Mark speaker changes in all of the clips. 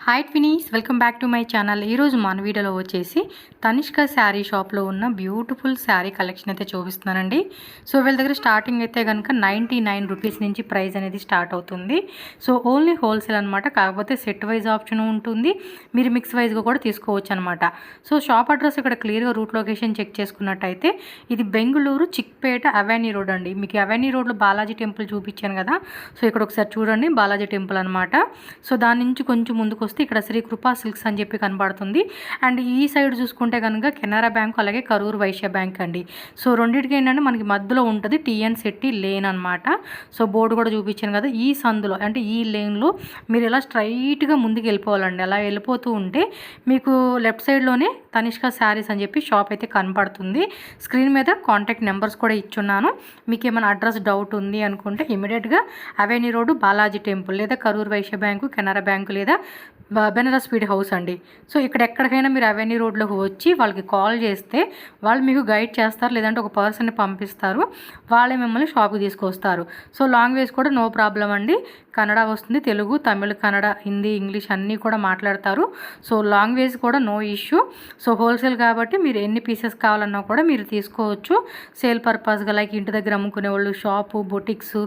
Speaker 1: Hi twinnies, welcome back to my channel. ఈరోజు మన వీడియోలో వచ్చేసి తనిష్క శారీ షాప్లో ఉన్న బ్యూటిఫుల్ శారీ కలెక్షన్ అయితే చూపిస్తున్నానండి. సో వీళ్ళ దగ్గర స్టార్టింగ్ అయితే కనుక 99 రూపీస్ నుంచి ప్రైస్ అనేది స్టార్ట్ అవుతుంది. సో ఓన్లీ హోల్సేల్ అనమాట. కాకపోతే సెట్ వైజ్ ఆప్షన్ ఉంటుంది, మీరు మిక్స్ వైజ్గా కూడా తీసుకోవచ్చు అనమాట. సో షాప్ అడ్రస్ ఇక్కడ క్లియర్గా రూట్ లొకేషన్ చెక్ చేసుకున్నట్టయితే ఇది బెంగళూరు చిక్పేట అవెన్యూ రోడ్ అండి. మీకు అవెన్యూ రోడ్లో బాలాజీ టెంపుల్ చూపించాను కదా, సో ఇక్కడ ఒకసారి చూడండి, బాలాజీ టెంపుల్ అనమాట. సో దాని నుంచి కొంచెం ముందుకు వస్తే ఇక్కడ శ్రీ కృపా సిల్క్స్ అని చెప్పి కనబడుతుంది. అండ్ ఈ సైడ్ చూసుకుంటే కనుక కెనరా బ్యాంక్ అలాగే కరూర్ వైశ్య బ్యాంక్ అండి. సో రెండింటికి ఏంటంటే మనకి మధ్యలో ఉంటుంది టీఎన్ శెట్టి లేన్ అనమాట. సో బోర్డు కూడా చూపించాను కదా, ఈ సందులో అంటే ఈ లేన్లో మీరు ఇలా స్ట్రైట్గా ముందుకు వెళ్ళిపోవాలండి. అలా వెళ్ళిపోతూ ఉంటే మీకు లెఫ్ట్ సైడ్లోనే తనిష్క శారీస్ అని చెప్పి షాప్ అయితే కనపడుతుంది. స్క్రీన్ మీద కాంటాక్ట్ నెంబర్స్ కూడా ఇచ్చున్నాను. మీకు ఏమైనా అడ్రస్ డౌట్ ఉంది అనుకుంటే ఇమీడియట్గా అవెన్యూ రోడ్డు బాలాజీ టెంపుల్ లేదా కరూర్ వైశ్య బ్యాంకు, కెనరా బ్యాంకు లేదా బెనారస్ స్వీట్ హౌస్ అండి. సో ఇక్కడ ఎక్కడికైనా మీరు అవెన్యూ రోడ్లోకి వచ్చి వాళ్ళకి కాల్ చేస్తే వాళ్ళు మీకు గైడ్ చేస్తారు, లేదంటే ఒక పర్సన్ని పంపిస్తారు, వాళ్ళే మిమ్మల్ని షాప్కి తీసుకొస్తారు. సో లాంగ్వేజ్ కూడా నో ప్రాబ్లం అండి. కన్నడ వస్తుంది, తెలుగు, తమిళ్, కన్నడ, హిందీ, ఇంగ్లీష్ అన్నీ కూడా మాట్లాడతారు. సో లాంగ్వేజ్ కూడా నో ఇష్యూ. సో హోల్సేల్ కాబట్టి మీరు ఎన్ని పీసెస్ కావాలన్నా కూడా మీరు తీసుకోవచ్చు. సేల్ పర్పస్గా లైక్ ఇంటి దగ్గర అమ్ముకునే వాళ్ళు, షాపు, బొటిక్స్,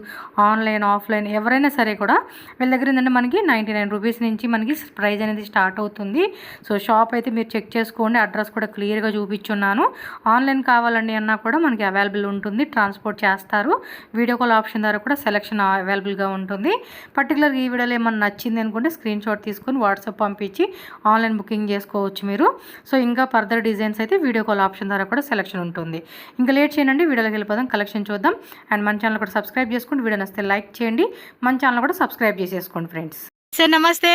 Speaker 1: ఆన్లైన్, ఆఫ్లైన్ ఎవరైనా సరే కూడా వీళ్ళ దగ్గర ఏంటంటే మనకి 99 రూపీస్ నుంచి మనకి ప్రైస్ అనేది స్టార్ట్ అవుతుంది. సో షాప్ అయితే మీరు చెక్ చేసుకోండి, అడ్రస్ కూడా క్లియర్గా చూపించున్నాను. ఆన్లైన్ కావాలండి అన్నా కూడా మనకి అవైలబుల్ ఉంటుంది, ట్రాన్స్పోర్ట్ చేస్తారు. వీడియో కాల్ ఆప్షన్ ద్వారా కూడా సెలెక్షన్ అవైలబుల్గా ఉంటుంది. పర్టికులర్గా ఈ వీడియోలో ఏమన్నా నచ్చింది అనుకుంటే స్క్రీన్ షాట్ తీసుకొని వాట్సాప్ పంపించి ఆన్లైన్ బుకింగ్ చేసుకోవచ్చు మీరు. సో ఇంకా ఫర్దర్ డిజైన్స్ అయితే వీడియో కాల్ ఆప్షన్ ద్వారా కూడా సెలెక్షన్ ఉంటుంది. ఇంకా లేట్ చేయండి, వీడియోలోకి వెళ్ళిపోదాం, కలెక్షన్ చూద్దాం. అండ్ మన ఛానల్ కూడా సబ్స్క్రైబ్ చేసుకోండి, వీడియో నచ్చితే లైక్ చేయండి, మన ఛానల్ కూడా సబ్స్క్రైబ్ చేసేసుకోండి ఫ్రెండ్స్. సార్ నమస్తే.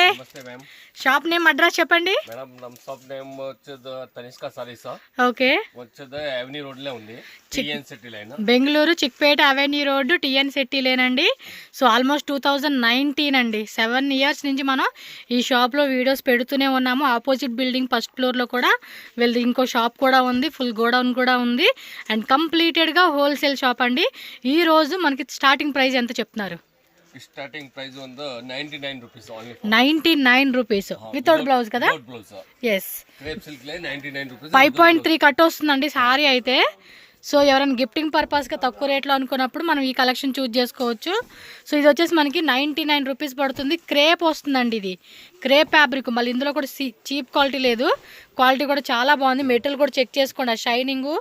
Speaker 1: షాప్ నేమ్ అడ్రస్ చెప్పండి.
Speaker 2: మేడం ನಮ್ಮ షాప్ నేమ్ వచ్చేది తనిష్క సారీస్.
Speaker 1: ఓకే,
Speaker 2: వచ్చేది అవెన్యూ రోడ్ లో ఉంది, TN city line,
Speaker 1: Bengaluru Chickpet avenue road, TN city line అండి. సో ఆల్మోస్ట్ 2019 అండి, 7 ఇయర్స్ నుంచి మనం ఈ షాప్లో వీడియోస్ పెడుతూనే ఉన్నాము. ఆపోజిట్ బిల్డింగ్ ఫస్ట్ ఫ్లోర్లో కూడా వీళ్ళది ఇంకో షాప్ కూడా ఉంది, ఫుల్ గోడౌన్ కూడా ఉంది. అండ్ కంప్లీటెడ్గా హోల్సేల్ షాప్ అండి. ఈ రోజు మనకి స్టార్టింగ్ ప్రైస్ ఎంత చెప్తున్నారు?
Speaker 2: స్టార్టింగ్ ప్రైస్ ఉంది 99 rupees only.
Speaker 1: 99 rupees without blouse కదా?
Speaker 2: Blouse.
Speaker 1: Yes,
Speaker 2: crepe silk line 99 rupees.
Speaker 1: 5.3 cut వస్తుందండి సారీ అయితే. సో ఎవరైనా గిఫ్టింగ్ పర్పస్గా తక్కువ రేట్లో అనుకున్నప్పుడు మనం ఈ కలెక్షన్ చూస్ చేసుకోవచ్చు. సో ఇది వచ్చేసి మనకి 99 రూపీస్ పడుతుంది. క్రేప్ వస్తుందండి, ఇది క్రేప్ ఫ్యాబ్రిక్. మళ్ళీ ఇందులో కూడా చీప్ క్వాలిటీ లేదు, క్వాలిటీ కూడా చాలా బాగుంది. మెటీరియల్ కూడా చెక్ చేసుకోండి, ఆ షైనింగు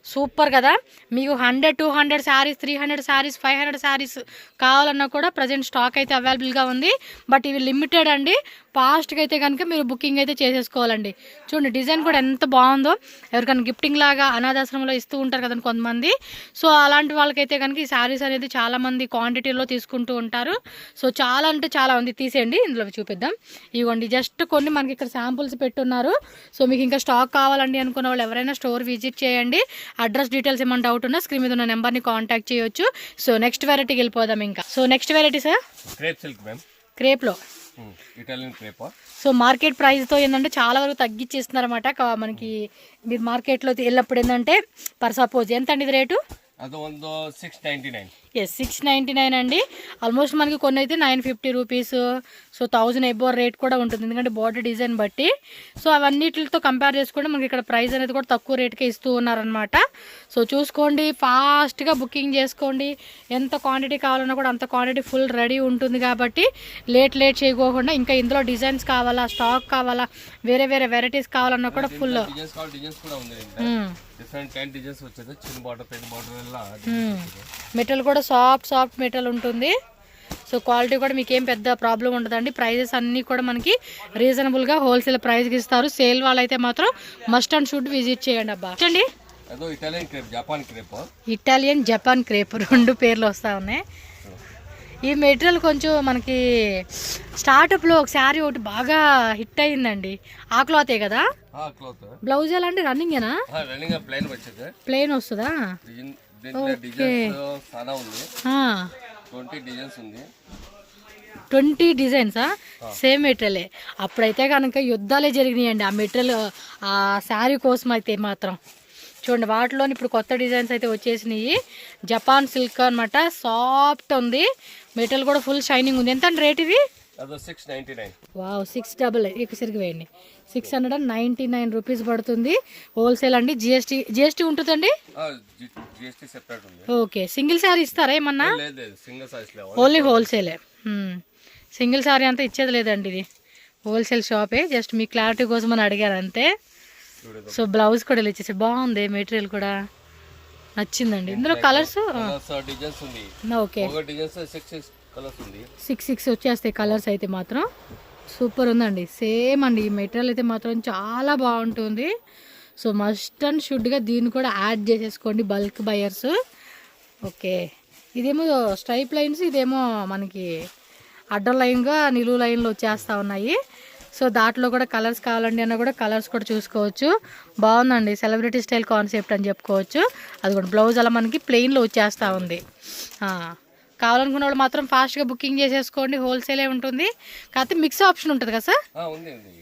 Speaker 1: సూపర్ కదా. మీకు 100, 200 శారీస్, 300 శారీస్, 500 శారీస్ కావాలన్నా కూడా ప్రజెంట్ స్టాక్ అయితే అవైలబుల్గా ఉంది. బట్ ఇవి లిమిటెడ్ అండి. ఫాస్ట్గా అయితే కనుక మీరు బుకింగ్ అయితే చేసేసుకోవాలండి. చూడండి డిజైన్ కూడా ఎంత బాగుందో. ఎవరికైనా గిఫ్టింగ్ లాగా అనాథాశ్రమంలో ఇస్తూ ఉంటారు కదండి కొంతమంది. సో అలాంటి వాళ్ళకైతే కనుక ఈ శారీస్ అనేది చాలామంది క్వాంటిటీలో తీసుకుంటూ ఉంటారు. సో చాలా అంటే చాలా ఉంది. తీసేయండి, ఇందులో చూపిద్దాం. ఇవ్వండి జస్ట్ కొన్ని మనకి ఇక్కడ శాంపుల్స్ పెట్టున్నారు. సో మీకు ఇంకా స్టాక్ కావాలండి అనుకున్న వాళ్ళు ఎవరైనా స్టోర్ విజిట్ చేయండి. అడ్రస్ డీటెయిల్స్ ఏమైనా డౌట్ ఉన్నా స్క్రీన్ మీద ఉన్న నెంబర్ని కాంటాక్ట్ చేయొచ్చు. సో నెక్స్ట్ వెరైటీకి వెళ్ళిపోదాం ఇంకా. So next variety sir
Speaker 2: crepe silk ma'am,
Speaker 1: క్రేప్లో
Speaker 2: ఇటాలియన్ క్రేప్.
Speaker 1: సో మార్కెట్ ప్రైస్తో ఏంటంటే చాలా వరకు తగ్గించేస్తున్నారన్నమాట. మనకి మీరు మార్కెట్లో వెళ్ళినప్పుడు ఏంటంటే పర్ సపోజ్ ఎంత అండి ఇది రేటు?
Speaker 2: అది ಒಂದು 699.
Speaker 1: ఎస్, 699 అండి. ఆల్మోస్ట్ మనకి కొన్ని అయితే 950 రూపీస్, సో 1000 ఎబోర్ రేట్ కూడా ఉంటుంది, ఎందుకంటే బార్డర్ డిజైన్ బట్టి. సో అవన్నిటితో కంపేర్ చేసుకుంటే మనకి ఇక్కడ ప్రైస్ అనేది కూడా తక్కువ రేట్కే ఇస్తూ ఉన్నారనమాట. సో చూసుకోండి, ఫాస్ట్గా బుకింగ్ చేసుకోండి. ఎంత క్వాంటిటీ కావాలన్నా కూడా అంత క్వాంటిటీ ఫుల్ రెడీ ఉంటుంది కాబట్టి లేట్ చేయకోకుండా. ఇంకా ఇందులో డిజైన్స్ కావాలా, స్టాక్ కావాలా, వేరే వేరే వెరైటీస్ కావాలన్నా కూడా ఫుల్
Speaker 2: డిఫరెంట్ 10 డిజైన్స్ వచ్చేది. చిన్న బార్డర్, పెద్ద బార్డర్ ఎలా
Speaker 1: మెటీరియల్ కూడా సాఫ్ట్ మెటీరియల్ ఉంటుంది. సో క్వాలిటీ కూడా మీకు ఏం పెద్ద ప్రాబ్లం ఉండదండి. ప్రైజెస్ అన్నీ కూడా మనకి రీజనబుల్గా హోల్సేల్ ప్రైస్కి ఇస్తారు. సేల్ వాళ్ళైతే మాత్రం మస్ట్ అండ్ షుడ్ విజిట్ చేయండి అబ్బా. చూడండి,
Speaker 2: Italian crepe, Japan crepe.
Speaker 1: Italian, Japan crepe 2 పేర్లు వస్తూ ఉన్నాయి. ఈ మెటీరియల్ కొంచెం మనకి స్టార్టప్లో ఒక శారీ ఒకటి బాగా హిట్ అయిందండి. ఆ క్లాతే కదా? బ్లౌజ్ ఎలా అంటే రన్నింగేనా? ప్లెయిన్ వస్తుందా? ఓకే, 20 డిజైన్సా? సేమ్ మెటీరియలే. అప్పుడైతే కనుక యుద్ధాలే జరిగినాయండి ఆ మెటీరియల్, ఆ శారీ కోసం అయితే మాత్రం. చూడండి వాటిలోని ఇప్పుడు కొత్త డిజైన్స్ అయితే వచ్చేసినాయి. జపాన్ సిల్క్ అనమాట, సాఫ్ట్ ఉంది, మెటీరియల్ కూడా ఫుల్ షైనింగ్ ఉంది. ఎంత అండి రేట్ ఇది?
Speaker 2: ಅದು 699.
Speaker 1: వావ్ 688 ఇక్కడ వేయండి 699 రూపీస్ పడుతుంది హోల్సేల్ అండి. జిఎస్టీ ఉంటుందండి.
Speaker 2: జిఎస్టీ సెపరేట్ ఉంది.
Speaker 1: ఓకే సింగిల్ సారీ ఇస్తారా ఏమన్నా?
Speaker 2: లేదు లేదు సింగిల్ సైజ్ లేవు,
Speaker 1: ఓన్లీ హోల్సేలే. సింగిల్ సారీ అంతా ఇచ్చేది లేదండి, ఇది హోల్సేల్ షాపే. జస్ట్ మీ క్లారిటీ కోసం అని అడిగారు అంతే. సో బ్లౌజ్ కూడా ఇలా ఇచ్చేసి బాగుంది, మెటీరియల్ కూడా నచ్చిందండి. ఇందులో కలర్స్
Speaker 2: డిజైన్స్ ఉంది.
Speaker 1: ఓకే
Speaker 2: ఒక డిజైన్స్ 6 కలర్స్ ఉంది.
Speaker 1: 6 వచ్చేస్తాయి కలర్స్ అయితే మాత్రం సూపర్ ఉందండి. సేమ్ అండి ఈ మెటీరియల్ అయితే మాత్రం చాలా బాగుంటుంది. సో మస్ట్ అండ్ షుడ్గా దీన్ని కూడా యాడ్ చేసేసుకోండి బల్క్ బయర్స్. ఓకే ఇదేమో స్ట్రైప్ లైన్స్, ఇదేమో మనకి అడ్డర్ లైన్గా నిలువు లైన్లు వచ్చేస్తూ ఉన్నాయి. సో దాంట్లో కూడా కలర్స్ కావాలండి అన్న కూడా కలర్స్ కూడా చూసుకోవచ్చు. బాగుందండి, సెలబ్రిటీ స్టైల్ కాన్సెప్ట్ అని చెప్పుకోవచ్చు. అది కూడా బ్లౌజ్ అలా మనకి ప్లెయిన్లో వచ్చేస్తూ ఉంది. కావాలనుకున్న వాళ్ళు మాత్రం ఫాస్ట్గా బుకింగ్ చేసేసుకోండి, హోల్సేలే ఉంటుంది. కాకపోతే మిక్స్ ఆప్షన్ ఉంటుంది కదా సార్,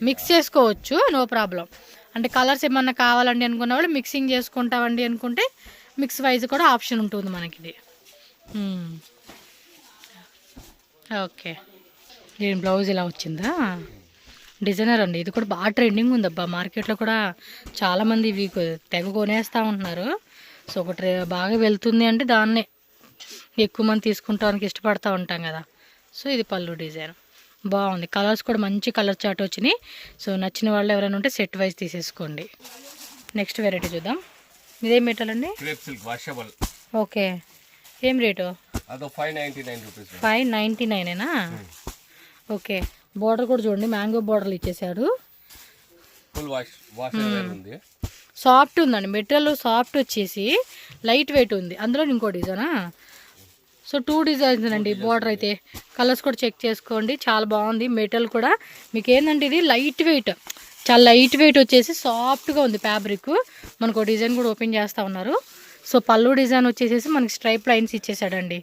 Speaker 1: మిక్స్ చేసుకోవచ్చు, నో ప్రాబ్లం. అంటే కలర్స్ ఏమన్నా కావాలండి అనుకున్న వాళ్ళు మిక్సింగ్ చేసుకుంటామండి అనుకుంటే మిక్స్ వైజ్ కూడా ఆప్షన్ ఉంటుంది మనకి ఇది. ఓకే దీని బ్లౌజ్ ఇలా వచ్చిందా, డిజైనర్ అండి. ఇది కూడా బాగా ట్రెండింగ్ ఉందబ్బా మార్కెట్లో కూడా, చాలామంది ఇవి తెగ కొనేస్తూ ఉంటున్నారు. సో ఒకటి బాగా వెళ్తుంది అంటే దాన్నే ఎక్కువ మంది తీసుకుంటానికి ఇష్టపడతా ఉంటాం కదా. సో ఇది పళ్ళు డిజైన్ బాగుంది, కలర్స్ కూడా మంచి కలర్ చాట్ వచ్చినాయి. సో నచ్చిన వాళ్ళు ఎవరైనా ఉంటే సెట్ వైజ్ తీసేసుకోండి. నెక్స్ట్ వెరైటీ చూద్దాం. ఇదేం పెట్టాలండి? ఓకే ఏం రేటు? 599 ఓకే బోర్డర్ కూడా చూడండి, మ్యాంగో బోర్డర్లు ఇచ్చేసాడు. సాఫ్ట్ ఉందండి మెటీరియల్, సాఫ్ట్ వచ్చేసి లైట్ వెయిట్ ఉంది. అందులో ఇంకో డిజైనా. సో 2 డిజైన్స్ అండి బోర్డర్ అయితే. కలర్స్ కూడా చెక్ చేసుకోండి, చాలా బాగుంది మెటీరియల్ కూడా. మీకు ఏంటంటే ఇది లైట్ వెయిట్, చాలా లైట్ వెయిట్ వచ్చేసి సాఫ్ట్గా ఉంది ఫ్యాబ్రిక్. మనకు ఒక డిజైన్ కూడా ఓపెన్ చేస్తూ ఉన్నారు. సో పళ్ళు డిజైన్ వచ్చేసేసి మనకి స్ట్రైప్ లైన్స్ ఇచ్చేసాడండి.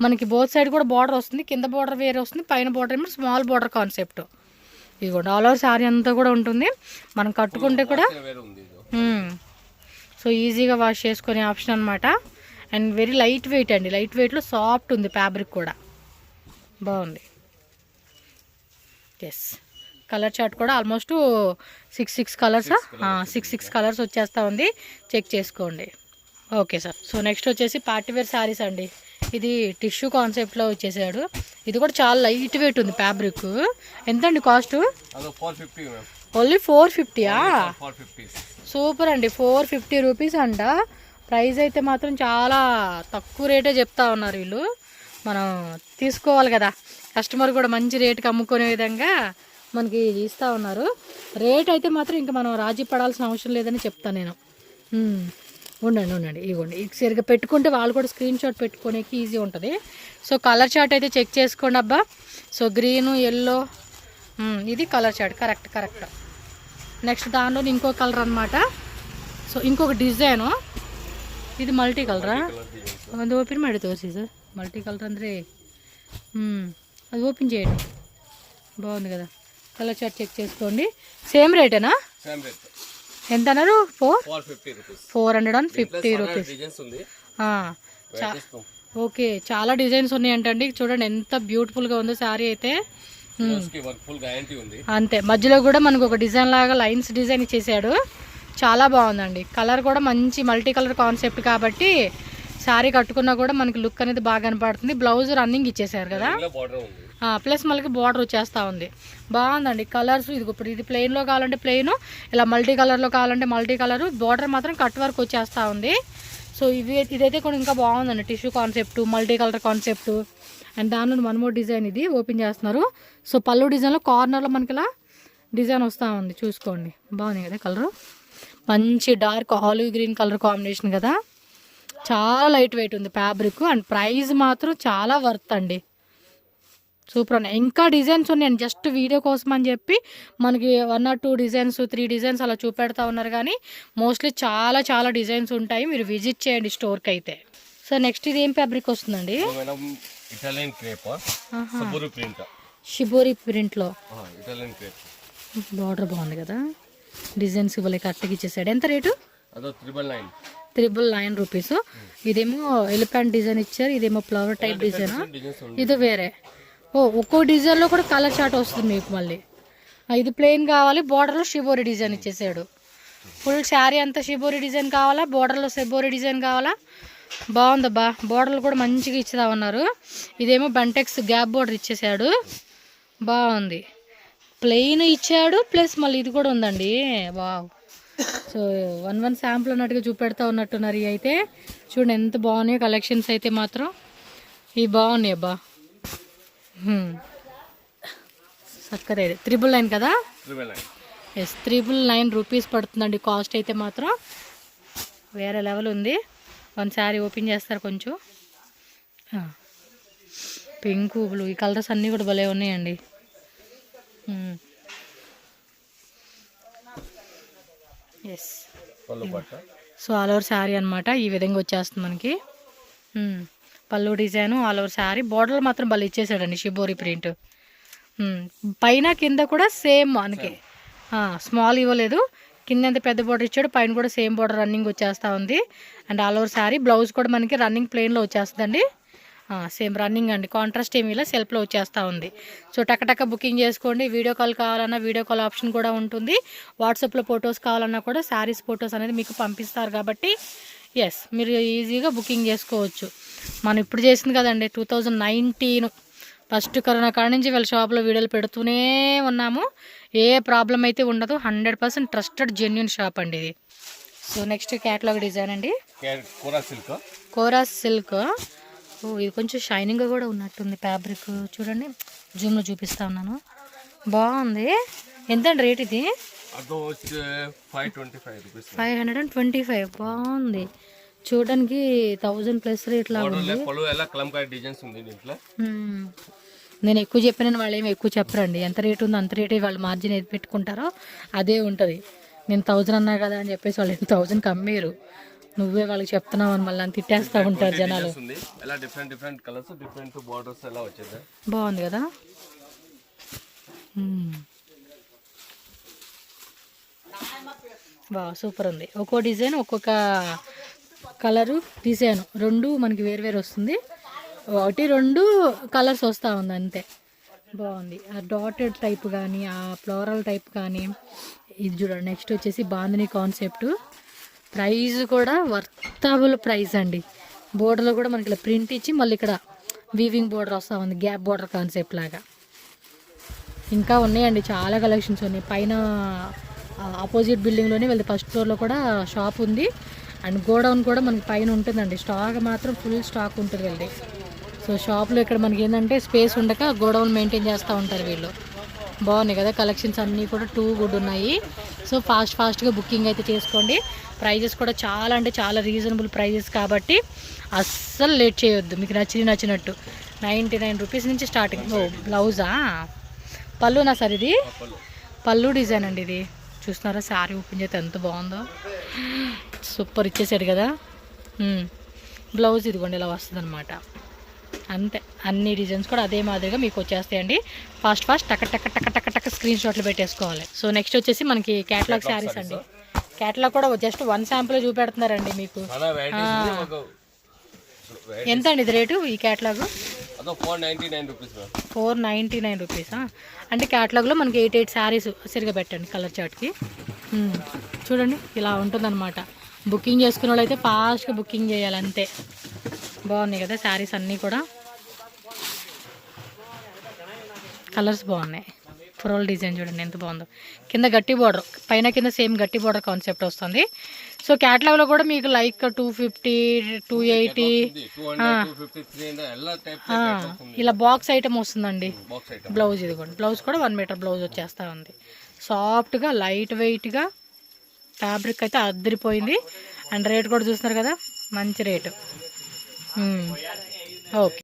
Speaker 1: మనకి బోత్ సైడ్ కూడా బార్డర్ వస్తుంది, కింద బార్డర్ వేరే వస్తుంది, పైన బార్డర్ ఏమో స్మాల్ బార్డర్ కాన్సెప్ట్. ఇది కూడా ఆల్ ఓవర్ శారీ అంతా కూడా ఉంటుంది. మనం కట్టుకుంటే కూడా సో ఈజీగా వాష్ చేసుకునే ఆప్షన్ అనమాట. అండ్ వెరీ లైట్ వెయిట్ అండి, లైట్ వెయిట్లో సాఫ్ట్ ఉంది ఫ్యాబ్రిక్ కూడా బాగుంది. ఎస్ కలర్ చార్ట్ కూడా ఆల్మోస్ట్ 6 కలర్సా, 6 కలర్స్ వచ్చేస్తూ ఉంది, చెక్ చేసుకోండి. Okay sir. సో నెక్స్ట్ వచ్చేసి పార్టీవేర్ శారీస్ అండి. ఇది టిష్యూ కాన్సెప్ట్లో వచ్చేసాడు. ఇది కూడా చాలా లైట్ వెయిట్ ఉంది ఫ్యాబ్రిక్. ఎంత అండి కాస్ట్? ఓన్లీ 450. సూపర్ అండి, 450 రూపీస్ అంట. ప్రైస్ అయితే మాత్రం చాలా తక్కువ రేటే చెప్తా ఉన్నారు వీళ్ళు. మనం తీసుకోవాలి కదా, కస్టమర్ కూడా మంచి రేటుకి అమ్ముకునే విధంగా మనకి ఇస్తూ ఉన్నారు. రేట్ అయితే మాత్రం ఇంకా మనం రాజీ పడాల్సిన అవసరం లేదని చెప్తాను నేను. ఉండండి ఇవ్వండి, సరిగ్గా పెట్టుకుంటే వాళ్ళు కూడా స్క్రీన్ షాట్ పెట్టుకోనేకి ఈజీ ఉంటుంది. సో కలర్ చార్ట్ అయితే చెక్ చేసుకోండి అబ్బా. సో గ్రీను ఎల్లో ఇది కలర్ చార్ట్ కరెక్ట్. నెక్స్ట్ దానిలో ఇంకో కలర్ అనమాట. సో ఇంకొక డిజైను, ಇದು ಮಲ್ಟಿ ಕಲರಾ? ಒಂದು ಓಪನ್ ಮಾಡಿ ತೋರಿಸಿ ಸರ್. మల్టీ కలర్ ಅಂದರೆ అది ఓపెన్ చేయండి, బాగుంది కదా. కలర్ చార్ట్ చెక్ చేసుకోండి. సేమ్ రేటేనా? ఎంత అన్నారు? 450 రూపీస్. ఓకే చాలా డిజైన్స్ ఉన్నాయంటండి. చూడండి ఎంత బ్యూటిఫుల్గా ఉందో శారీ అయితే. అంతే మధ్యలో కూడా మనకు ఒక డిజైన్ లాగా లైన్స్ డిజైన్ ఇచ్చేసాడు, చాలా బాగుందండి. కలర్ కూడా మంచి మల్టీ కలర్ కాన్సెప్ట్ కాబట్టి శారీ కట్టుకున్నా కూడా మనకి లుక్ అనేది బాగా కనపడుతుంది. బ్లౌజ్ రన్నింగ్ ఇచ్చేసారు కదా, ప్లస్ మనకి బార్డర్ వచ్చేస్తూ ఉంది. బాగుందండి కలర్స్. ఇది ఇప్పుడు ఇది ప్లెయిన్లో కావాలంటే ప్లెయిన్, ఇలా మల్టీ కలర్లో కావాలంటే మల్టీ కలరు. బార్డర్ మాత్రం కట్ వర్క్ వచ్చేస్తూ ఉంది. సో ఇదైతే కూడా ఇంకా బాగుందండి, tissue concept, multi colour concept. And దానిలో వన్ మోర్ డిజైన్ ఇది ఓపెన్ చేస్తున్నారు. సో పళ్ళు డిజైన్లో కార్నర్లో మనకి ఇలా డిజైన్ వస్తూ ఉంది, చూసుకోండి. బాగుంది కదా కలరు, మంచి dark olive green colour combination కదా. చాలా లైట్ వెయిట్ ఉంది ఫ్యాబ్రిక్. అండ్ ప్రైస్ మాత్రం చాలా వర్త్ అండి, సూపర్ ఉన్నాయి. ఇంకా డిజైన్స్ ఉన్నాయండి, జస్ట్ వీడియో కోసం అని చెప్పి మనకి 1 or 2 డిజైన్స్ 3 డిజైన్స్ అలా చూపెడతా ఉన్నారు. కానీ మోస్ట్లీ చాలా చాలా డిజైన్స్ ఉంటాయి, మీరు విజిట్ చేయండి స్టోర్కి అయితే. సో నెక్స్ట్ ఇది ఏం ఫ్యాబ్రిక్ వస్తుందండి? షిబోరి ప్రింట్లో బార్డర్ బాగుంది కదా, డిజైన్స్ ఇవ్వలే కరెక్ట్గా ఇచ్చేసాడు. ఎంత రేటు? 999 రూపీస్. ఇదేమో ఎలిఫెంట్ డిజైన్ ఇచ్చారు, ఇదేమో ఫ్లవర్ టైప్ డిజైన్, ఇది వేరే. ఒక్కో డిజైన్లో కూడా కలర్ చార్ట్ వస్తుంది మీకు మళ్ళీ. ఇది ప్లెయిన్ కావాలి, బోర్డర్లో షిబోరి డిజైన్ ఇచ్చేసాడు. ఫుల్ శారీ అంతా షిబోరి డిజైన్ కావాలా, బోర్డర్లో షిబోరి డిజైన్ కావాలా. బాగుందబ్బా, బోర్డర్లు కూడా మంచిగా ఇచ్చేదామన్నారు. ఇదేమో బంటెక్స్ గ్యాప్ బోర్డర్ ఇచ్చేసాడు, బాగుంది. ప్లెయిన్ ఇచ్చాడు, ప్లస్ మళ్ళీ ఇది కూడా ఉందండి. వావ్. సో 1 శాంపుల్ అన్నట్టుగా చూపెడతా ఉన్నట్టున్నారు. ఇవి అయితే చూడండి ఎంత బాగున్నాయి కలెక్షన్స్ అయితే మాత్రం. ఇవి బాగున్నాయి అబ్బా. చక్కగా 999 కదా. 999 రూపీస్ పడుతుందండి కాస్ట్ అయితే మాత్రం. వేరే లెవెల్ ఉంది. వన్ శారీ ఓపెన్ చేస్తారు కొంచెం. పింక్ బ్లూ ఈ కలర్స్ అన్నీ కూడా భలే ఉన్నాయండి. Yes, so all over saree అనమాట ఈ విధంగా వచ్చేస్తుంది మనకి. పళ్ళు design all over saree. Border మాత్రం భలే ఇచ్చేసాడండి షిబోరి ప్రింట్. పైన కింద కూడా సేమ్ మనకి స్మాల్ ఇవ్వలేదు. కింద ఎంత పెద్ద బోర్డర్ ఇచ్చాడు, పైన కూడా సేమ్ బోర్డర్ రన్నింగ్ వచ్చేస్తూ ఉంది. And all over sari. Blouse కూడా మనకి రన్నింగ్ ప్లెయిన్లో వచ్చేస్తుందండి. సేమ్ రన్నింగ్ అండి, కాంట్రాస్ట్ ఏమీ ఇలా సెల్ఫ్లో వచ్చేస్తూ ఉంది. సో టకటక బుకింగ్ చేసుకోండి. వీడియో కాల్ కావాలన్నా వీడియో కాల్ ఆప్షన్ కూడా ఉంటుంది. వాట్సాప్లో ఫొటోస్ కావాలన్నా కూడా శారీస్ ఫొటోస్ అనేది మీకు పంపిస్తారు కాబట్టి ఎస్ మీరు ఈజీగా బుకింగ్ చేసుకోవచ్చు. మనం ఇప్పుడు చేసింది కదండి 2019 ఫస్ట్ కరోనా కాడ నుంచి వీళ్ళ షాప్లో వీడియోలు పెడుతూనే ఉన్నాము. ఏ ప్రాబ్లం అయితే ఉండదు. 100% ట్రస్టెడ్ జెన్యున్ షాప్ అండి ఇది. సో నెక్స్ట్ క్యాటలాగ్ డిజైన్ అండి, కోరా సిల్క్. ఇది కొంచెం షైనింగ్గా కూడా ఉన్నట్టుంది ఫ్యాబ్రిక్. చూడండి జూమ్లో చూపిస్తా ఉన్నాను. బాగుంది. ఎంత అండి రేట్ ఇది? 525. బాగుంది. చూడడానికి 1000+ రేట్ లాగా ఉంది. నేను ఎక్కువ చెప్పిన వాళ్ళు ఏమి ఎక్కువ చెప్పరండి. ఎంత రేట్ ఉందో అంత రేటే వాళ్ళు మార్జిన్ ఏది పెట్టుకుంటారో అదే ఉంటుంది. నేను 1000 అన్నా కదా అని చెప్పేసి వాళ్ళు 1000 కమ్మేరు. నువ్వే వాళ్ళకి చెప్తున్నావు అని మళ్ళీ తిట్టేస్తూ ఉంటారు జనాలు. బాగుంది కదా. బాగా సూపర్ ఉంది. ఒక్కో డిజైన్ ఒక్కొక్క కలరు డిజైన్ రెండు మనకి వేరు వస్తుంది. 1-2 కలర్స్ వస్తూ ఉంది అంతే. బాగుంది. ఆ డాటెడ్ టైప్ కానీ ఆ ఫ్లోరల్ టైప్ కానీ ఇది చూడండి. నెక్స్ట్ వచ్చేసి బాందిని కాన్సెప్ట్. ప్రైస్ కూడా వర్తబుల్ ప్రైస్ అండి. బోర్డర్లో కూడా మనకి ఇలా ప్రింట్ ఇచ్చి మళ్ళీ ఇక్కడ వీవింగ్ బోర్డర్ వస్తూ ఉంది, గ్యాప్ బోర్డర్ కాన్సెప్ట్ లాగా. ఇంకా ఉన్నాయండి, చాలా కలెక్షన్స్ ఉన్నాయి. పైన ఆపోజిట్ బిల్డింగ్లోనే వెళ్ళి ఫస్ట్ ఫ్లోర్లో కూడా షాప్ ఉంది. అండ్ గోడౌన్ కూడా మనకి పైన ఉంటుందండి. స్టాక్ మాత్రం ఫుల్ స్టాక్ ఉంటుంది వెళ్ళి. సో షాప్లో ఇక్కడ మనకి ఏంటంటే స్పేస్ ఉండక గోడౌన్ మెయింటైన్ చేస్తూ ఉంటారు వీళ్ళు. బాగున్నాయి కదా కలెక్షన్స్ అన్నీ కూడా టూ గుడ్ ఉన్నాయి. సో ఫాస్ట్గా బుకింగ్ అయితే చేసుకోండి. ప్రైజెస్ కూడా చాలా అంటే చాలా రీజనబుల్ ప్రైజెస్ కాబట్టి అస్సలు లేట్ చేయొద్దు. మీకు నచ్చినట్టు 99 రూపీస్ నుంచి స్టార్టింగ్. బ్లౌజా పళ్ళునా సార్? ఇది పళ్ళు డిజైన్ అండి. ఇది చూస్తున్నారా శారీ ఓపెన్ చేస్తే ఎంత బాగుందో, సూపర్ ఇచ్చేసాడు కదా. బ్లౌజ్ ఇదిగోండి ఇలా వస్తుంది అనమాట. అంతే, అన్ని డిజైన్స్ కూడా అదే మాదిరిగా మీకు వచ్చేస్తాయండి. ఫాస్ట్ టక స్క్రీన్ షాట్లు పెట్టేసుకోవాలి. సో నెక్స్ట్ వచ్చేసి మనకి క్యాటలాగ్ శారీస్ అండి. క్యాటలాగ్ కూడా జస్ట్ 1 శాంపుల్ చూపెడుతున్నారండి మీకు. ఎంత అండి ఇది రేటు ఈ క్యాటలాగ్? 499 రూపీసా? అంటే క్యాటలాగ్లో మనకి 8 శారీస్ సరిగా పెట్టండి కలర్ చార్ట్కి. చూడండి ఇలా ఉంటుందన్నమాట. బుకింగ్ చేసుకున్న వాళ్ళు అయితే ఫాస్ట్గా బుకింగ్ చేయాలి అంతే. బాగున్నాయి కదా శారీస్ అన్నీ కూడా. కలర్స్ బాగున్నాయి. ఫ్రోల్ డిజైన్ చూడండి ఎంత బాగుందో. కింద గట్టి బార్డర్, పైన కింద సేమ్ గట్టి బార్డర్ కాన్సెప్ట్ వస్తుంది. సో క్యాటలాగ్లో కూడా మీకు లైక్ 250, 280 ఇలా బాక్స్ ఐటమ్ వస్తుందండి. బ్లౌజ్ ఇదిగోండి. బ్లౌజ్ కూడా 1 మీటర్ బ్లౌజ్ వచ్చేస్తూ ఉంది. సాఫ్ట్గా లైట్ వెయిట్గా ఫ్యాబ్రిక్ అయితే అద్దరిపోయింది. అండ్ రేట్ కూడా చూస్తున్నారు కదా, మంచి రేటు. ఓకే.